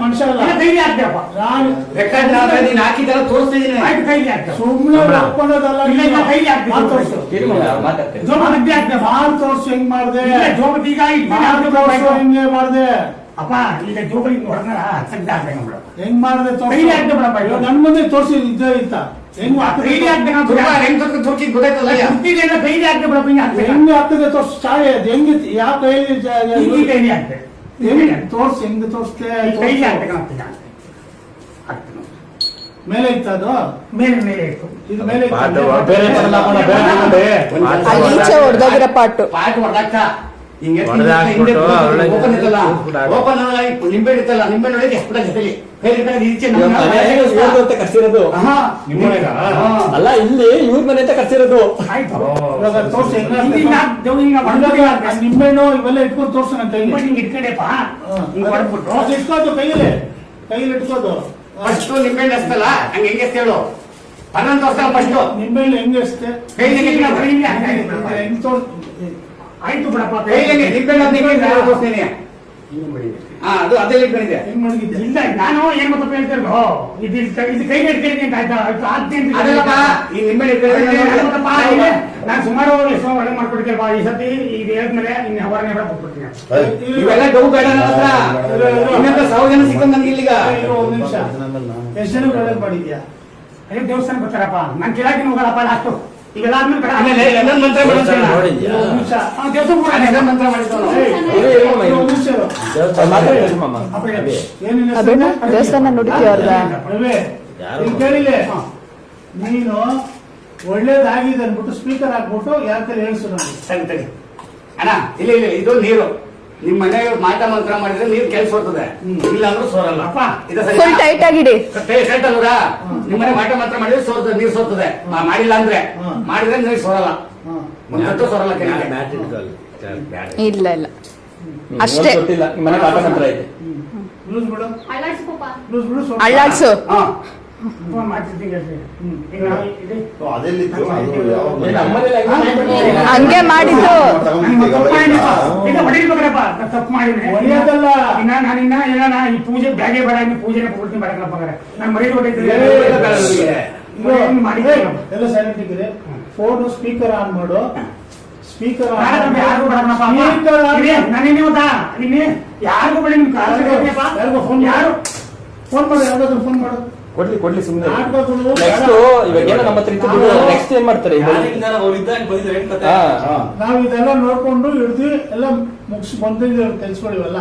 ಮನುಷ್ಯ ಕೈಲಿ ಹಾಕ್ತೇವಪ್ಪ ನೀನ್ ಹಾಕಿದೆಲ್ಲ ತೋರಿಸ್ತಿದ್ದೀನಿ. ಸುಮ್ಮನೆ ಒಪ್ಕೊಳ್ಳೋದಲ್ಲ. ತೋರ್ಸು ಹೆಂಗ್ ಮಾಡ್ದೆ ಹಿಂಗೆ ಮಾಡ್ದೆ ಅಪ್ಪ ಈಗ ಜೋಬಳಿ ಹೊರಗಡೆ ಹೆಂಗ್ ಮಾಡ್ದೆ ನನ್ ಮುಂದೆ ತೋರ್ಸಿ ಇದ್ದೇ ಇತ್ತ ಹೆಂಗ್ ಆಗ್ತದೆ ತೋರ್ಸ್ ಚಾಯ್ ಹೆಂಗ್ ಯಾವ ಕೈಲಿ ತೋರ್ಸಿ ಹೆಂಗ್ ತೋರ್ಸ್ತೆ ಮೇಲೆ ಇತ್ತ ಅದು ಮೇಲೆ ಇತ್ತು ಇದು ಮೇಲೆ ಹೊಡೆದೋಗಿರೋ ಪಾಟು ನಿಂಬೆ ಇತ್ತಲ್ಲ ನಿಂಬೆ ನೋಡಿ ಜೊತೆಲಿ ಅಲ್ಲ ಇಲ್ಲಿ ಇವ್ರ ಮನೆ ಅಂತ ಕರ್ಸಿರೋದು. ನಿಂಬೆಣ್ಣು ಇವೆಲ್ಲ ಇಟ್ಕೊಂಡು ತೋರ್ಸು ನನ್ನ ಕೈಲಿ ಇಟ್ಕೊಂಡೆಪ್ಪ ಇಟ್ಕೋದು ಕೈಯಲ್ಲಿ ಇಟ್ಕೋದು ಫಸ್ಟ್ ನಿಂಬೆಣ್ಣೆ ಎಸ್ತಲ್ಲ ಹಂಗೆ ಹೆಂಗೆ ಹೇಳು ಪನ್ನೊಂದು ವರ್ಷ ಫಸ್ಟ್ ನಿಂಬೆಣ್ಣೆ ಹೆಂಗೆ ಎಷ್ಟೇ ಹೆಂಗ್ ತೋರ್ಸ್ ಆಯ್ತು ಬಿಡಪ್ಪ ತೋರಿಸ್ತೀನಿ. ಅದು ಅದೆಲ್ಲ ಇಟ್ಕೊಂಡಿದೆ ಹೆಂಗ್ ಮಡಗಿದೆ ಇಲ್ಲ ನಾನು ಏನ್ ಗೊತ್ತಪ್ಪ ಹೇಳ್ತಿರೋ ಇದು ಕೈ ಇಟ್ಕೊಂಡಿದ್ದೀನಿ ಅಂತ ಆಯ್ತಾ ಈ ನಿಂಬೆಣ್ಣೆ ನಾನು ಸುಮಾರು ಎಷ್ಟೋ ಒಳ್ಳೆ ಮಾಡ್ಕೊಡ್ತೀರಪ್ಪ ಈ ಸತಿ ಈಗ ಹೇಳಿದ್ಮೇಲೆ ಇನ್ನು ಅವರನ್ನೇ ಬೇಡ ಕೊಟ್ಬಿಡ್ತೀನಿ. ಇವೆಲ್ಲ ಡೌ ಬೇಡ ಇನ್ನೊಂದು 1000 ಜನ ಸಿಕ್ಕ ನನ್ಗೆ ಇಲ್ಲಿಗ ಒಂದ್ ನಿಮಿಷ ಎಷ್ಟು ಜನ ಒಳ್ಳೇದ್ ಮಾಡಿದ್ಯಾ ಅದೇ ದೇವಸ್ಥಾನ ಬರ್ತಾರಪ್ಪ ನಾನು ಕೇಳಕ್ಕೆ ಹೋಗಲ್ಲಪ್ಪ ಲಾಸ್ಟು ಇವೆಲ್ಲ ಆದ್ಮೇಲೆ ಮಂತ್ರ ದೇವಸ್ಥಾನ ನೋಡಿದ್ವಿ ಕೇಳಿಲ್ಲ ನೀನು ಒಳ್ಳೇದಾಗಿದೆ ಅನ್ಬಿಟ್ಟು ಸ್ಪೀಕರ್ ಹಾಕ್ಬಿಟ್ಟು ಯಾರ ಕೈಲಿ ಹೇಳ್ಸು ನಮ್ಗೆ ಅಣ್ಣ ಇಲ್ಲ ಇಲ್ಲ ಇದು ನೀರು ನಿಮ್ ಮನೆಗೆ ಮಾಟ ಮಂತ್ರ ಮಾಡಿದ್ರೆ ನೀರು ಕೆಲ್ಸ ಹೋಗ್ತದೆ ಇಲ್ಲ ಅಂದ್ರೆ ಸೋರಲ್ಲ ಫುಲ್ ಟೈಟ್ ಆಗಿಡಿ ಟೈಟ್ ಅಲ್ವಾ ನಿಮ್ ಮನೆ ಮಾಟ ಮಂತ್ರ ಮಾಡಿದ್ರೆ ಸೋರ್ತದೆ ನೀರು ಸೋರ್ತದೆ ಮಾಡಿಲ್ಲ ಅಂದ್ರೆ ಮಾಡಿದ್ರೆ ನೀರು ಸೋರಲ್ಲ ಮುಂದಟ್ಟು ಸೋರಲ್ಲ ಇಲ್ಲ ಇಲ್ಲ ಅಷ್ಟೇ ಮನೆ ಪಾಠ ಮಂತ್ರ ಐತೆ ಅಳ್ಳಾಡ್ಸು ಹಂಗೆ ಮಾಡಿದ್ದು ತಪ್ಪು ಮಾಡಿದ್ರೆ ನಾನಿನ್ನ ಈ ಪೂಜೆ ಬ್ಯಾಗೆ ಬೇಡ ಪೂಜೆನ ಪೂರ್ತಿ ಮಾಡಕ್ಕಪ್ಪ ನಾನು ಮರಿ ಎಲ್ಲ ಸೈಲೆಂಟ್ ಇದ್ರೆ ಫೋನ್ ಸ್ಪೀಕರ್ ಆನ್ ಮಾಡು ಸ್ಪೀಕರ್ ಯಾರಿಗೂ ಬೇಡ ಫೋನ್ ಯಾರು ಫೋನ್ ಮಾಡು ಯಾವ್ದಾದ್ರು ಫೋನ್ ಮಾಡು ಕೊಡ್ಲಿ ಸುಮ್ಮನೆ ನೆಕ್ಸ್ಟ್ ಇವಾಗ ಏನೋ ನಮ್ಮ ಹತ್ರ ಇತ್ತು ನೆಕ್ಸ್ಟ್ ಏನ್ ಮಾಡ್ತಾರೆ ನಾವ್ ಇದೆಲ್ಲ ನೋಡ್ಕೊಂಡು ಹಿಡ್ದು ಎಲ್ಲ ಮುಗಿಸಿ ಬಂದಿದ್ದೀವಿ ತೆಗೆಸ್ಕೊಳ್ಳಿವಲ್ಲ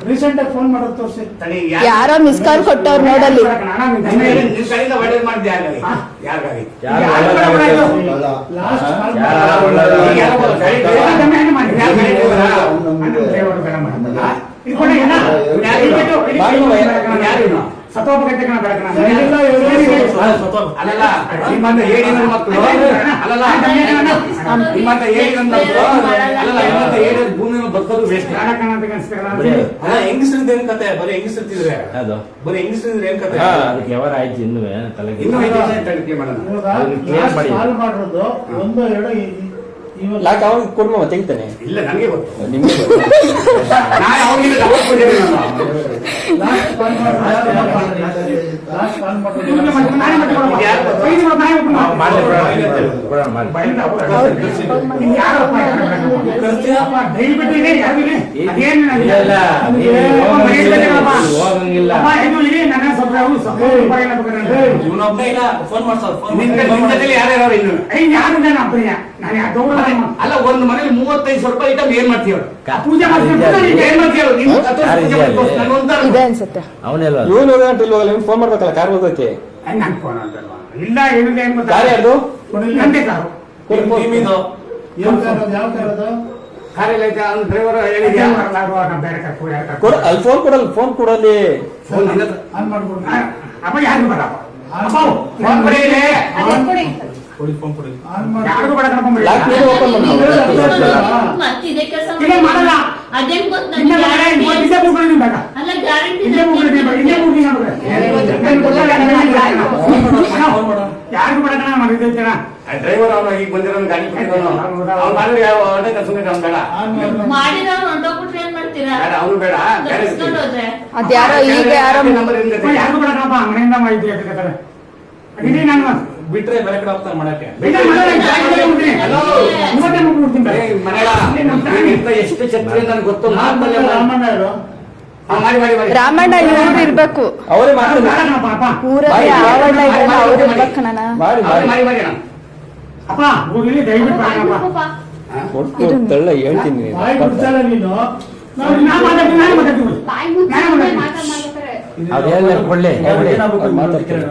ರೀಸೆಂಟ್ ಆಗಿ ಫೋನ್ ಮಾಡೋದು ತೋರಿಸಿ ಯಾರೋ ಮಿಸ್ ಕಾಲ್ ಕೊಟ್ಟವ್ರು ನೋಡಲ್ಲಿ ಸತ್ತೋಪಗತ್ತೆ ಅಲ್ಲಲ್ಲ ನಿಮ್ಮಂತ ಏಡಿನ ಮಕ್ಕಳು ಅಲ್ಲಲ್ಲ ನಿಮ್ಮಂತ ಏಡಿನ ಮಕ್ಕಳು ಅಲ್ಲಲ್ಲ ನಿಮ್ಮಂತ ಏಡಿ ಭೂಮಿ ಬದುಕೋದು ವೇಸ್ಟ್ ಅಲ್ಲ ಹೆಂಗಸ್ರದ್ದು ಏನ್ ಕತೆ ಬರೀ ಹೆಂಗಸ್ತಿದ್ರೆ ಅದು ಬರೀ ಹೆಂಗಸ್ತಿದ್ರೆ ಏನ್ ಕತೆ ಅದಕ್ಕೆ ಯಾವಾಗ ಆಯ್ತು ಇನ್ನೂ ತಲೆಗೆ ಇನ್ನೂ 5 ದಿನ ತನಿಖೆ ಮಾಡೋಣ ಕಾಲ್ ಮಾಡೋದು ಒಂದು ಎರಡು ಲಾಕ್ ಅವಾಗ ಕೊಡ್ಮ ತೆಗಿತಾನೆ ಇಲ್ಲ ನನಗೆ ಗೊತ್ತು ನಿಮ್ಗೆ ನಾನು ಅವನಿಗೆ ಡಬಲ್ ಕೊಟ್ಟಿದ್ದೀನಿ ಹೋಗಂಗಿಲ್ಲ ಯಾರ್ಯಾರು ಅಲ್ಲ ಒಂದು ಮನೇಲಿ 35,000 ರೂಪಾಯಿ ಐಟಮ್ ಏನ್ ಮಾಡ್ತೀವಿ ಪೂಜೆ ಇದೆ ಅನ್ಸುತ್ತೆ ಇವನು ಫೋನ್ ಮಾಡ್ಬೇಕಲ್ಲ ಕಾರ್ ಹೋಗೋಕೆ ಇಲ್ಲ ಏನಿದೆ ಕಾರ್ ಯಾರ್ದು ನಂದೇ ಕಾರು ಯಾವ ಕಾರದು ಕಾರಲ್ಲಿ ಐತೆ ಅವ್ನು ಡ್ರೈವರ್ ಹೇಳಿದ್ಯಾ ಅಲ್ಲಿ ಫೋನ್ ಕೊಡಲ್ಲ ಫೋನ್ ಕೊಡಲ್ಲಿ ಆನ್ ಮಾಡ್ಬಿಡು ಅಪ್ಪ ಯಾರು ಬರಪ್ಪ ಫೋನ್ ಕೊಡಿಲೇ ಯಾರಿಗೂ ಬೇಡ ಲಾಕ್ ನೀವು ಓಪನ್ ಮಾಡಲ್ಲ ಅದೇನ್ ಗೊತ್ತ ಯಾರಿಗೂ ಬೇಡ ಮಾಡಿದ್ದೇನ ಡ್ರೈವರ್ ಅವನು ಈಗ ಬಂದಿರೋ ಗಾಡಿ ಮಾಡಿದ್ರೆ ಮಾಡಿದವ್ರು ಹೊಂಟೋಗ್ಬಿಟ್ರೆ ಏನ್ ಮಾಡ್ತೀವಿ ಹೋಗ್ತೀರಾ ಬೇಡ ಅವನು ಬೇಡ ಬೇರೆ ಕರ್ಸ್ಕೊಂಡು ಹೋದ್ರೆ ಅದ್ಯಾರೋ ಈಗ ಯಾರೋ ನಂಬರ್ ಯಾರು ಬಿಡಕಪ್ಪ ಮನೆಯಿಂದ ಮಾಹಿತಿ ಹೇಳ್ತಾರೆ ಅದಿನಿ ನಾನು ಬಿಟ್ರೆ ಬೇರೆ ಕಡೆ ಹೋಗ್ತಾನೆ ಮಾಡಕ್ಕೆ ಎಷ್ಟು ಛತ್ರಿ ಅಂತ ನನಗೆ ಗೊತ್ತು ರಾಮಣ್ಣ ಇರು. ಮಾಡಿ ಮಾಡಿ ಮಾಡಿ ರಾಮಣ್ಣ ಇವ್ರು ಇರ್ಬೇಕು ಅವರೇ ಮಾಡ್ತಾರೆ ಊರಲ್ಲಿ ಯಾವಣ್ಣ ಇದ್ದಾನೆ ಅವ್ರು ಇರ್ಬೇಕು ಕಣಣ್ಣ. ಮಾಡಿ ಮಾಡಿ ಮಾಡಿ ಮಾಡಿ ಅಣ್ಣ ಅಪ್ಪ ಹೋಗಿ ದಯವಿಟ್ಟು ಬಾರಪ್ಪ. ಕೊಟ್ಟು ತಳ್ಳ ಹೇಳ್ತೀನಿ ಬಾಯಿ ಬಿಡ್ತಾರ ನೀನು. ನಾನು ಮಾತಾಡ್ತೀನಿ, ನಾನು ಮಾತಾಡ್ತೀನಿ. ಬಾಯಿ ಮುಚ್ಚಿದ್ರೆ ಮಾತಾಡ್ತಾರೆ ಅದೆಲ್ಲ ಕೊಳ್ಳೆ ಮಾತಾಡ್ತೀನಿ.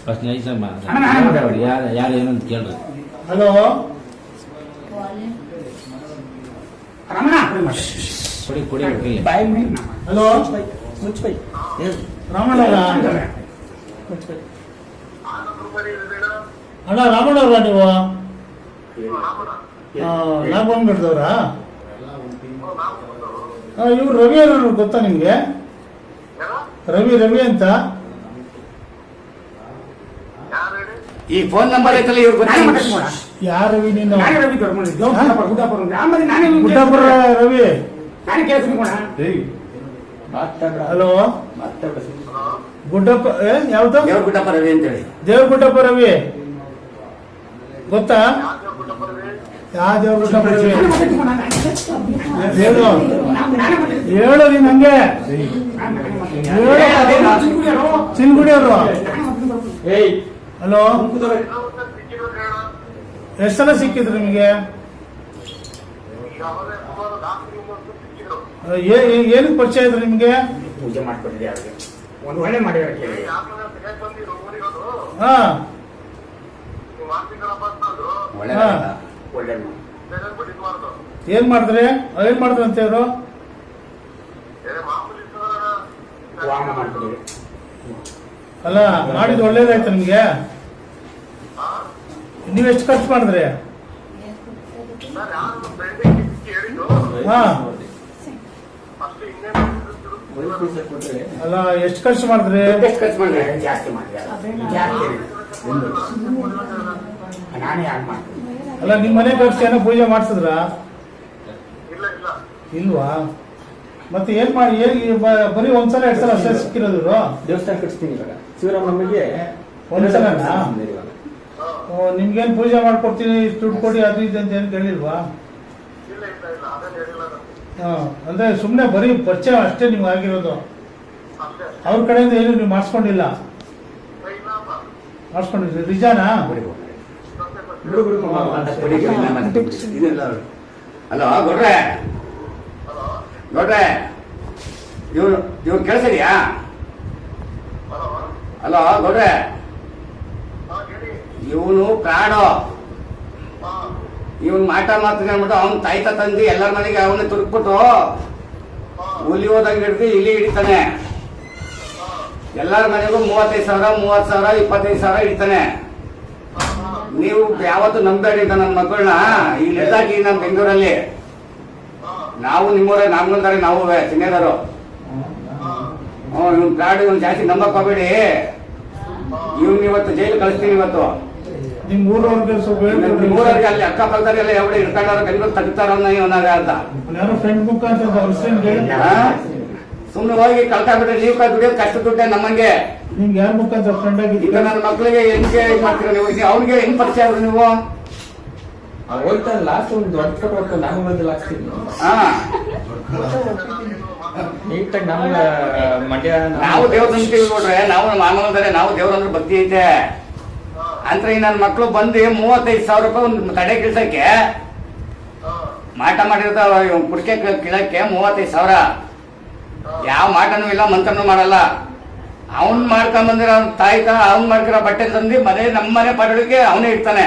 ಫಸ್ಟ್ ನೈಸ್ ಅಣ್ಣ, ನಾನೇ ಮಾತಾಡ್ತೀನಿ. ಯಾರು ಏನಂತ ಕೇಳ್ರಿ ಹಲೋ ರಮಣ ಕೊಡಿ ಮಾಡಿ. ಕೊಡಿ ಕೊಡಿ ಕೈಲಿ. ಬಾಯಿ ಮುಗಿ. ಹಲೋ ರಾಮಣ್ಣ ಅಣ್ಣ ರಾಮಣ್ಣ ಅವ್ರ ನೀವು ನಾಗವಂಗಡದವ್ರಾ? ಇವ್ರು ರವಿ ಅವರು ಗೊತ್ತಾ ನಿಮ್ಗೆ? ರವಿ ಅಂತ ಈ ಫೋನ್ ನಂಬರ್ ಐತಲ್ಲ ಇವ್ರು ನಾನೇ ಗೊತ್ತಿಲ್ಲ ಮಾತಾಡ್ತೀನಿ ನೋಡ. ಯಾರ ರವಿ ನೀನು? ನಾನೇ ರವಿ ದೊಡ್ಡಮನೆ. ಗುಡ್ಡಾಪುರ. ನಾನೇ ಗುಡ್ಡಾಪುರ ರವಿ. ನಾನೇ ಕೇಳ್ತೀನಿ ಕೊಡ. ಹಲೋ ಗುಡ್ಡಪ್ಪ ಯಾವ್ದು? ದೇವ್ರ ಗುಡ್ಡಪ್ಪ ರವಿ ಅಂತೇಳಿ ದೇವಗುಡ್ಡಪ್ಪ ರವಿ ಗೊತ್ತಾ? ಯಾವ ದೇವಗುಡ್ಡಪ್ಪ ರವಿ ಹೇಳು ಹೇಳು ನೀನ್ ಹಂಗೆ ಚಿನ್ಗುಡಿ ಅವರು. ಹಲೋ ಎಷ್ಟು ಸಲ ಸಿಕ್ಕಿದ್ರು ನಿಮಗೆ? ಏನಕ್ಕೆ ಪರಿಚಯ ಇದ್ರು ನಿಮ್ಗೆ? ಪೂಜೆ ಮಾಡ್ಕೊಟ್ಟಿದ್ದೆ ಅವ್ರಿಗೆ. ಒಂದು ಒಳ್ಳೆ ಮಾಡಿರೋ ಕೇಳಿ. ಹಾ ಒಳ್ಳೆ ಹಾ. ಒಳ್ಳೆ ಏನ್ ಮಾಡಿದ್ರಿ ಅಂತ ಇವ್ರು? ವಾಮ ಮಾಡ್ಕೊಟ್ಟಿದ್ದೆ. ಅಲ್ಲ ಮಾಡಿದ್ ಒಳ್ಳೇದಾಯ್ತು ನಿಮ್ಗೆ? ನೀವ್ ಎಷ್ಟು ಖರ್ಚು ಮಾಡಿದ್ರಿ? ಹಾ ಅಲ್ಲ ಎಷ್ಟು ಖರ್ಚು ಮಾಡಿದ್ರಿ? ಎಷ್ಟು ಖರ್ಚು ಮಾಡಿದ್ರೆ ಜಾಸ್ತಿ ಮಾಡಿದೆ. ನಾನೇ ಯಾಕೆ ಮಾಡ್ತೀನಿ? ಅಲ್ಲ ನಿಮ್ ಮನೆ ಖರ್ಚು ಏನೋ ಪೂಜೆ ಮಾಡ್ಸಿದ್ರ? ಇಲ್ವಾ? ಮತ್ತೆ ಏನ್ ಮಾಡಿ ಬರೀ ಒಂದ್ಸಲ ಎರಡ್ ಸಲ ಅಷ್ಟೇ ಸಿಕ್ಕಿರೋದು ಇವ್ರು? ದೇವಸ್ಥಾನ ಕಟ್ಸ್ತೀನಿ ಇವಾಗ ಶಿವರಾಮನಮ್ಮಗೆ ಒಂದ್ಸಲನಾ? ನಿಮ್ಗೇನ್ ಪೂಜೆ ಮಾಡ್ಕೊಡ್ತೀನಿ ಇಷ್ಟು ದುಡ್ಡು ಕೊಡಿ ಅದು ಇದು ಅಂತ ಏನ್ ಕೇಳಿಲ್ವಾ? ಅಂದ್ರೆ ಸುಮ್ನೆ ಬರೀ ಪರಿಚಯ ಅಷ್ಟೇ ನಿಮ್ಗೆ ಆಗಿರೋದು, ಅವ್ರ ಕಡೆಯಿಂದ ಏನು ನೀವು ಮಾಡಿಸ್ಕೊಂಡಿಲ್ಲ? ಮಾಡಿಸ್ಕೊಂಡಿದ್ರಿ ನಿಜಾನಾ? ಹಲೋ ಗೌಡ್ರೆ ಇವ್ರು ಕೇಳಿಸಿದ್ಯಾ? ಹಲೋ ಗೌಡ್ರೆ ಇವನು ಪ್ರಾಡು, ಇವನ್ ಮಾಟ ಮಾಡ್ತೀನಿ ಅಂದ್ಬಿಟ್ಟು ಅವ್ನ ತಾಯ್ತ ತಂದಿ ಎಲ್ಲರ ಮನೆಗೆ ಅವನ್ನ ತುರುಕ್ಬಿಟ್ಟು ಹುಲಿ ಹೋದಂಗೆ ಹಿಡಿದು ಇಲ್ಲಿ ಹಿಡಿತಾನೆ. ಎಲ್ಲರ ಮನೆಗೂ 35,000 30,000 25,000 ಹಿಡಿತಾನೆ. ನೀವು ಯಾವತ್ತು ನಂಬೇಡಿ ಅಂತ ನನ್ನ ಮಕ್ಕಳನ್ನ ಇಲ್ಲಿ ಎದ್ದಾಕಿ ನಮ್ಮ ಬೆಂಗಳೂರಲ್ಲಿ. ನಾವು ನಿಮ್ಮೂರ ನಮ್ಗಂತಾರೆ ನಾವು ಚಿನ್ನದಾರು. ಇವ್ನ ಪ್ರಾಡು, ಇವ್ನು ಜಾಸ್ತಿ ನಂಬಕ್ ಹೋಗ್ಬೇಡಿ. ಇವ್ನ ಇವತ್ತು ಜೈಲು ಕಳಿಸ್ತೀನಿ ಇವತ್ತು. ನಿಮ್ ಊರವ್ರಿಗೆ ಸ್ವಲ್ಪ ಹೇಳ್ಕೊಡ್ರಿ. ನಿಮ್ಮೂರವ್ರಿಗೆ ಅಲ್ಲಿ ಅಕ್ಕಪಕ್ಕದಲ್ಲೆಲ್ಲ ಎവിടെ ಹಿಡ್ಕೊಂಡವ್ರ ಬೆಂಗಳೂರು ತೆಗಿತಾರ ಇವನಾಗ ಅಂತ ಯಾರೋ ಫ್ರೆಂಡ್ ಮುಖಾಂತರ ಅವ್ರ ಹೆಸರೇನ್ ಹೇಳಿ. ಸುಮ್ನೆ ಹೋಗಿ ಕಳ್ಕೊಂಡ್ಬಿಟ್ರೆ ನೀವು ದುಡಿಯೋದು ಕಷ್ಟ ದುಡ್ಡೆ ನಮ್ಮಂಗೆ. ನಿಮ್ಗೆ ಯಾರ ಮುಖಾಂತರ ಫ್ರೆಂಡ್ ಈಗ ಆಗಿದ್ದೀರಾ? ನನ್ನ ಮಕ್ಳಿಗೆ ಹೆಂಗೆ ಇದು ಮಾಡ್ತೀರ ನೀವು? ಅವ್ನಿಗೆ ಹೆಂಗ್ ಪರಿಚಯ ಆದ್ರು ನೀವು? ಹೋಗ್ತಾನೆ ಲಾಸ್ಟ್ ಒಂದು ದೊಡ್ಡ ಫೋಟೋ ಹಾಕೊಂಡು ನಾನು ಬಂದು ಹಾಕ್ತೀನಿ ಹಾ ನೀಟಾಗಿ ನಮ್ಮ ಮಂಡ್ಯ ನಾವು ದೇವ್ರ ನಂಬ್ತೀವಿ ನೋಡ್ರೆ, ನಾವು ಮಾಮೂಲಂದ್ರೆ ನಾವು ದೇವ್ರಂದ್ರೆ ಭಕ್ತಿ ಐತೆ ಅಂದ್ರೆ ಈ ನನ್ನ ಮಕ್ಳು ಬಂದು 35,000 ರೂಪಾಯಿ ಒಂದು ತಡೆ ಕಿಳ್ಸಕ್ಕೆ ಮಾಟ ಮಾಡಿರ್ತಾವ. ಕುಡಿಕೆ ಕೀಳಕ್ಕೆ 35,000. ಯಾವ ಮಾಟನೂ ಇಲ್ಲ, ಮಂತ್ರನೂ ಮಾಡಲ್ಲ. ಅವನ್ ಮಾಡ್ಕೊಂಡ್ ಬಂದಿರೋ ತಾಯ್ತ ಅವ್ನ್ ಮಾಡ್ಕಿರೋ ಬಟ್ಟೆ ತಂದು ನಮ್ಮ ಮನೆ ಪಡಲಿಕ್ಕೆ ಅವನೇ ಇಡ್ತಾನೆ.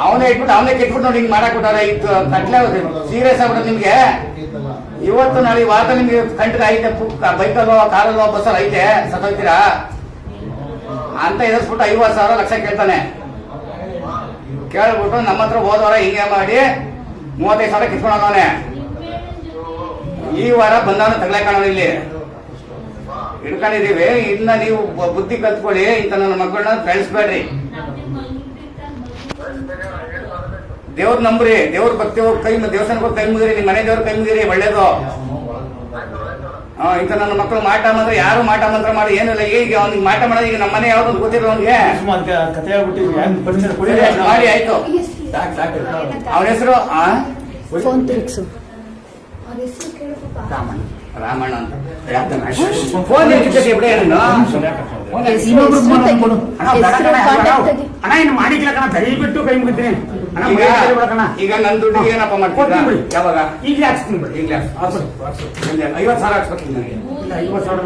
ಅವನೇ ಇಟ್ಬಿಟ್ಟು ಅವನೇ ಕೆಟ್ಬಿಟ್ಟು ನೋಡಿ ಹಿಂಗ್ ಮಾಡಕ್ ಬಿಟ್ಟಾರೆ. ಇದು ಕಟ್ಲೆ ಸೀರಿಯಸ್ ಆಗ್ಬಿಟ್ಟು ನಿಮ್ಗೆ ಇವತ್ತು ನಾಳೆ ಈ ವಾರ ನಿಮ್ಗೆ ಕಂಟ್ರಿ ಐತೆ, ಬೈಕಲ್ಲೋ ಕಾರಲ್ಲೋ ಬಸ್ಸಲ್ಲಿ ಐತೆ, ಸತ್ತೋಗ್ತೀರಾ ಅಂತ ಎದುರಿಸ್ಬಿಟ್ಟು 50,000 ಲಕ್ಷ ಕೇಳ್ತಾನೆ. ಕೇಳ್ಬಿಟ್ಟು ನಮ್ಮ ಹತ್ರ ಹೋದವಾರ ಹಿಂಗೆ ಮಾಡಿ 35,000 ಕಿತ್ಕೊಂಡವನೆ. ಈ ವಾರ ಬಂದವನ ತಗ್ಲಾಕಣ ಇಲ್ಲಿ ಹಿಡ್ಕೊಂಡಿದೀವಿ. ಇನ್ನ ನೀವು ಬುದ್ಧಿ ಕಲ್ತ್ಕೊಳ್ಳಿ, ಇಂತ ನನ್ನ ಮಕ್ಕಳನ್ನ ಬೆಳೆಸ್ಬೇಡ್ರಿ. ದೇವ್ರ ನಂಬ್ರಿ, ದೇವ್ರ ಭಕ್ತಿ ಹೋಗಿ ಕೈ ದೇವಸ್ಥಾನಕ್ಕೆ ಹೋಗಿ ಕೈ ಮುಗಿರಿ, ನಿಮ್ಮ ಮನೆ ದೇವ್ರ ಕೈ ಮುಗಿರಿ, ಒಳ್ಳೇದು. ಇಂಥ ನನ್ನ ಮಕ್ಕಳು ಮಾಟ ಮಂತ್ರ, ಯಾರು ಮಾಟ ಮಂತ್ರ ಮಾಡಿ ಏನಿಲ್ಲ. ಈಗ ಅವ್ನಿಗೆ ಮಾಟ ಮಾಡೋದು ಈಗ ನಮ್ಮ ಮನೆ ಯಾವ್ದು ಗೊತ್ತಿಲ್ಲ ಅವ್ನಿಗೆ. ಕತೆ ಹೇಳ್ಬಿಟ್ಟಿದ್ವಿ ಮಾಡಿ ಆಯ್ತು. ಅವನ ಹೆಸರು ಫೋನ್ ತಿರುಗಿಸು. ಅವ್ರ ಹೆಸರು ಕೇಳು ಪಾಪ. ರಾಮಣ್ಣ ಅಂತ. ಫೋನ್ ಬಿಡ ಇನ್ನೊಬ್ರು ಕೊಡು. ಹೆಸರು ಕಾಂಟ್ಯಾಕ್ಟ್ ತೆಗಿ. ಅಣ್ಣ ಇನ್ನು ಮಾಡಿಕ್ಲ ಕಣ, ದಯವಿಟ್ಟು ಕೈ ಮುಗಿತೀನಿ ಅಣ್ಣ. ಈಗ ನನ್ನ ದುಡ್ಡಿಗೆ ಏನಪ್ಪ ಮಾಡ್ತೀನಿ ಯಾವಾಗ? ಈಗಲೇ ಹಾಕ್ಸ್ತೀನಿ ಬಿಡಿ. ಈಗಲೇ 50,000 ಹಾಕ್ಸ್ಬೇಕು ನನಗೆ. ಇಲ್ಲ 50,000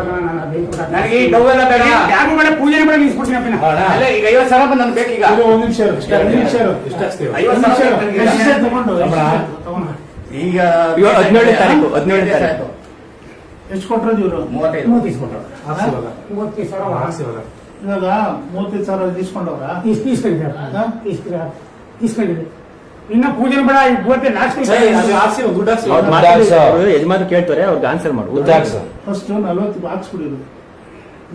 ನನಗೆ ಈ ಡವ್ ಎಲ್ಲ ಬೇಡ. ಯಾರು ಬೇಡ, ಪೂಜೆನೇ ಬೇಡ, ನಿಲ್ಸ್ಬಿಡ್ತೀನಿ ಅಪ್ಪಿನ. ಅಲ್ಲ ಈಗ 50,000 ಬಂದು ನನ್ಗೆ ಬೇಕೀಗ. ಇದು ಒಂದ್ ನಿಮಿಷ ಇರು, ಒಂದ್ ನಿಮಿಷ ಇರು. 50,000 ಎಷ್ಟೇ ತಗೊಂಡು ಈಗ 17ನೇ ತಾರೀಕು ಎಷ್ಟು ಕೊಟ್ಟರು ಇವರು? 35. 30 ಇಸ್ಕೊಂಡ್ರು. 35,000 ಇವಾಗ 35,000 ಇಸ್ಕೊಂಡವ್ರ? ಇಸ್ಕೊಂಡಿದ್ದೆ. ಇನ್ನ ಪೂಜೆ ಬೇಡ, ಇವತ್ತೇ ಲಾಸ್ಟ್ ಯಜಮಾನ ಕೇಳ್ತಾರೆ, ಅವ್ರಿಗೆ ಆನ್ಸರ್ ಮಾಡು. ಫಸ್ಟ್ 40 ಬಾಕ್ಸ್ ಕುಡಿಯೋದು.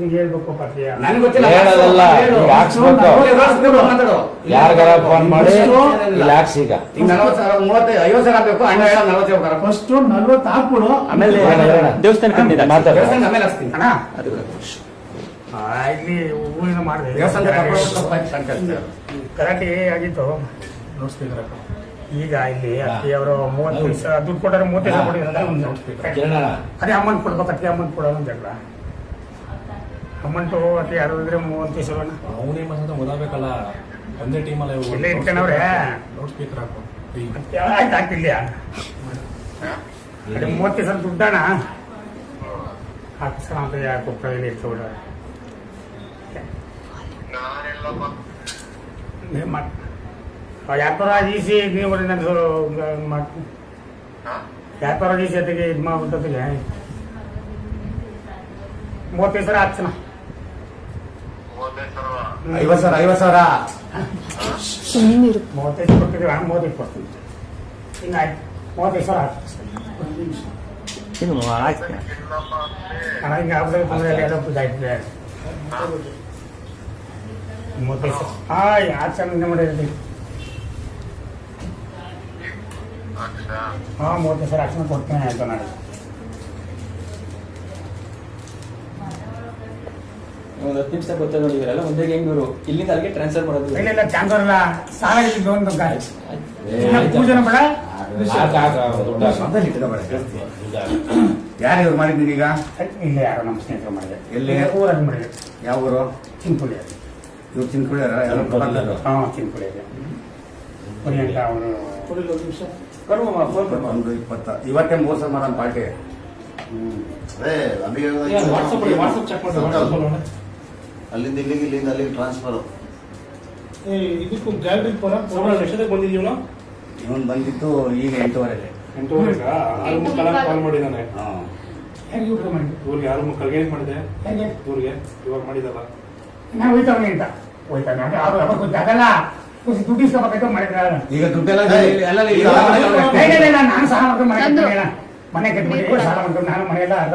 ಈಗ ಹೇಳ್ಬೇಕು ಪಾಪಿಯ. ನನಗೆ ಗೊತ್ತಿಲ್ಲ. ಹೇಳೋದಲ್ಲ, ಈಗ ಹಾಕ್ಸ್ಬೇಕು. ಯಾರಿಗಾರ ಫೋನ್ ಮಾಡಿ ಇಲ್ಲಿ ಹಾಕ್ಸಿ. ಈಗ ಈಗ 40,000 50,000 ಹಾಕ್ಬೇಕು. ಅಣ್ಣ ಹೇಳ 40,000 ಫಸ್ಟ್ 40 ಹಾಕ್ಬಿಡು. ಆಮೇಲೆ ದೇವಸ್ಥಾನಕ್ಕೆ ಮಾತಾಡ. ದೇವಸ್ಥಾನ ಆಮೇಲೆ ಹಾಕ್ಸ್ತೀನಿ. ಅಣ್ಣ ಇಲ್ಲಿ ಹೂವಿನ ಮಾಡಿದೆ, ಕರಾಟೆ ಆಗಿತ್ತು. ಈಗ ಇಲ್ಲಿ ಅವರು 30 ದಿವಸ ದುಡ್ಡು ಕೊಟ್ಟರೆ 35,000 ಕೊಟ್ಟಿದ್ದಾರೆ. ಅದೇ ಅಮೌಂಟ್ ಕೊಡ್ಬೇಕು, ಅತಿ ಅಮೌಂಟ್ ಕೊಡೋದು ಅಂತ ಜಗಳ. ಅಮೌಂಟು ಅತಿ ಯಾರು ಇದ್ರೆ 35,000 ಅವನೇ ಮಸದ ಓದಬೇಕಲ್ಲ, ಒಂದೇ ಟೀಮಲ್ಲ ಇಲ್ಲೇ ಇಟ್ಕೊಂಡವ್ರೆ. ಲೌಡ್ ಸ್ಪೀಕರ್ ಹಾಕು. ಆಯ್ತು ಆಗ್ತಿಲ್ಲ, ಅದೇ 30,000 ದುಡ್ಡಣ ಹಾಕ್ಸೋಣ ಅಂತ ಯಾಕೆ ಕೊಪ್ಪಳದಲ್ಲಿ ಇಟ್ಕೊಬಿಟ್ರೆ ಯಾಕರ ಈಸಿ ನೀವು ನನ್ನ ಮಾಡ್ತೀನಿ. ಯಾಕರ ಈಸಿ ಜೊತೆಗೆ ಇದು ಮಾಡ್ಬಿಟ್ಟೊತ್ತಿಗೆ 35,000 ಹಾಕ್ಸೋಣ. 50,000 ಸುಮ್ಮನಿರು. 35 ಕೊಟ್ಟಿದ್ದೀವಿ, 35 ಕೊಡ್ತೀನಿ. ಹಿಂಗಾಯ್ತು 35,000 ಹಾಕ್ತೀನಿ ಅಣ್ಣ. ಹಿಂಗೆ ಆಗ್ಬಿಟ್ಟು ತೊಂದರೆ ಎಲ್ಲ ಇದಾಯ್ತದೆ. 35,000 ಯಾರು ಚೆನ್ನಾಗಿ ಮಾಡಿರ್ತೀವಿ. 35,000 ಹಾಕ್ಸ್ಕೊಂಡು ಕೊಡ್ತೀನಿ ಆಯ್ತು ನಾಳೆ. ಒಂದು 10 ನಿಮಿಷ ಗೊತ್ತ ನೋಡಿ, ಇವರೆಲ್ಲ ಒಂದೇ ಹೆಂಗ್ ಇವರು ಇಲ್ಲಿಂದ ಅಲ್ಲಿಗೆ ಟ್ರಾನ್ಸ್ಫರ್ ಮಾಡೋದು. ಇಲ್ಲ ಚಾನ್ಸರ್ಲ್ಲ, ಸಾಲ ಇದ್ದು ಒಂದು ಪೂಜೆನ ಬೇಡ. ಯಾರು ಇವ್ರು ಮಾಡಿದ್ದೀರಿ ಈಗ? ಇಲ್ಲ ಯಾರೋ ನಮ್ಮ ಸ್ನೇಹಿತರು ಮಾಡಿದೆ. ಎಲ್ಲಿ? ಊರಲ್ಲಿ ಮಾಡಿದೆ. ಯಾವ ಊರು? ಚಿಂಪುಳಿ. ಇವ್ರು ಚಿನ್ಕುಳಿಯಾರ? ಚಿಂಪುಳಿ ಇದೆ. ಪುರಿಯಂಕ ಅವರು ಕುಡಿಲಿ ಒಂದ್ ನಿಮಿಷ. ಫೋನ್ 20 ಇವತ್ತೇ 3 ಸಲ ಮಾಡೋಣ ಪಾರ್ಟಿ. ವಾಟ್ಸಪ್ ಚೆಕ್ ಮಾಡಿ. ಅಲ್ಲಿಂದ ಇಲ್ಲಿಗೆ, ಇಲ್ಲಿಂದ ಅಲ್ಲಿಗೆ ಟ್ರಾನ್ಸ್ಫರ್. ಇದಕ್ಕೂ ಗ್ಯಾಲರಿ ಎಷ್ಟೊತ್ತಿಗೆ ಬಂದಿದ್ದೀವಿ ನಾವು? ಇವನು ಬಂದಿದ್ದು ಈಗ 8:30ಗೆ. 8:30 ಕಾಲ್ ಮಾಡಿದ್ದಾನೆ. ಹೇಗೆ ಊಟ ಮಾಡಿ ಇವ್ರಿಗೆ ಯಾರು ಕಲ್ಗೆ ಮಾಡಿದೆ ಹೇಗೆ ಇವ್ರಿಗೆ ಇವಾಗ ಮಾಡಿದಲ್ಲ. ನಾವು ಹೋಯ್ತಾವೆ ಅಂತ ಹೋಯ್ತಾನೆ ಅಂದ್ರೆ ಅವ್ರು ಯಾವಾಗ ಗೊತ್ತಾಗಲ್ಲ. ದುಡ್ಡು ಇಸ್ಕೋಬೇಕಾಯ್ತು ಮಾಡಿದ್ರೆ ಈಗ ದುಡ್ಡೆಲ್ಲ ನಾನು ಸಹ ಮಾಡ್ಕೊಂಡು ಮನೆ ಕಟ್ಬಿಟ್ಟು ಸಾಲ ಮಾಡ್ಕೊಂಡು ನಾನು ಮನೆಯೆಲ್ಲ ಅರ್ಧ